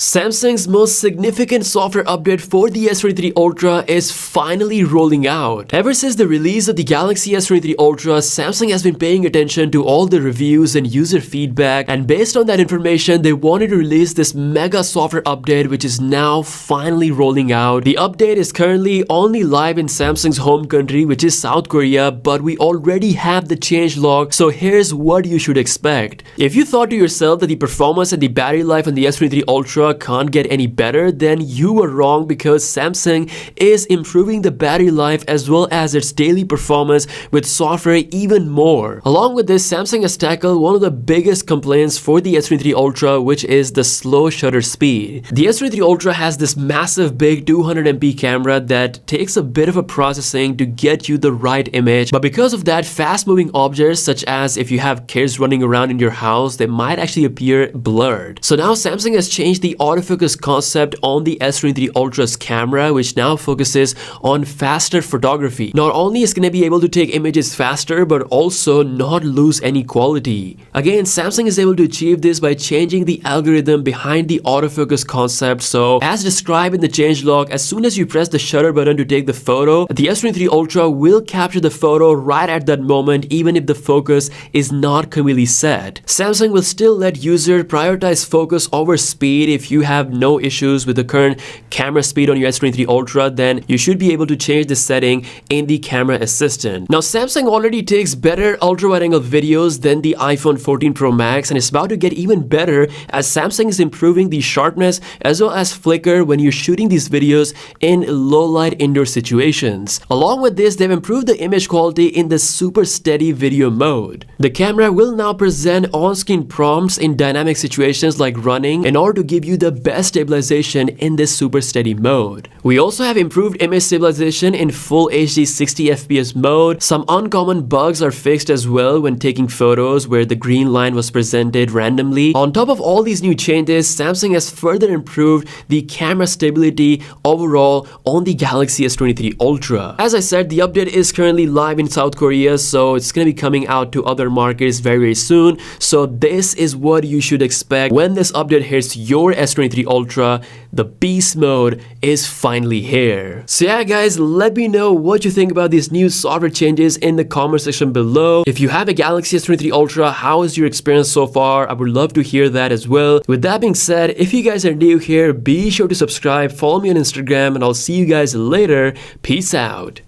Samsung's most significant software update for the S23 Ultra is finally rolling out. Ever since the release of the Galaxy S23 Ultra, Samsung has been paying attention to all the reviews and user feedback, and based on that information, they wanted to release this mega software update which is now finally rolling out. The update is currently only live in Samsung's home country, which is South Korea, but we already have the changelog, so here's what you should expect. If you thought to yourself that the performance and the battery life on the S23 Ultra can't get any better, then you were wrong, because Samsung is improving the battery life as well as its daily performance with software even more. Along with this, Samsung has tackled one of the biggest complaints for the S23 Ultra, which is the slow shutter speed. The S23 Ultra has this massive big 200MP camera that takes a bit of a processing to get you the right image, but because of that, fast moving objects such as if you have kids running around in your house, they might actually appear blurred. So now Samsung has changed the autofocus concept on the S23 Ultra's camera, which now focuses on faster photography. Not only is it going to be able to take images faster, but also not lose any quality. Again, Samsung is able to achieve this by changing the algorithm behind the autofocus concept. So as described in the changelog, as soon as you press the shutter button to take the photo, the S23 Ultra will capture the photo right at that moment, even if the focus is not completely set. Samsung will still let users prioritize focus over speed. If you have no issues with the current camera speed on your S23 Ultra, then you should be able to change the setting in the camera assistant. Now, Samsung already takes better ultra-wide-angle videos than the iPhone 14 Pro Max, and it's about to get even better as Samsung is improving the sharpness as well as flicker when you're shooting these videos in low-light indoor situations. Along with this, they've improved the image quality in the super steady video mode. The camera will now present on-screen prompts in dynamic situations like running in order to give you the best stabilization in this super steady mode. We also have improved image stabilization in full HD 60fps mode. Some uncommon bugs are fixed as well when taking photos where the green line was presented randomly. On top of all these new changes, Samsung has further improved the camera stability overall on the Galaxy S23 Ultra. As I said, the update is currently live in South Korea, so it's going to be coming out to other markets very soon. So this is what you should expect when this update hits your S23 Ultra. The beast mode is finally here. So yeah guys, let me know what you think about these new software changes in the comment section below. If you have a Galaxy S23 Ultra, how is your experience so far? I would love to hear that as well. With that being said, if you guys are new here, be sure to subscribe, follow me on Instagram, and I'll see you guys later. Peace out.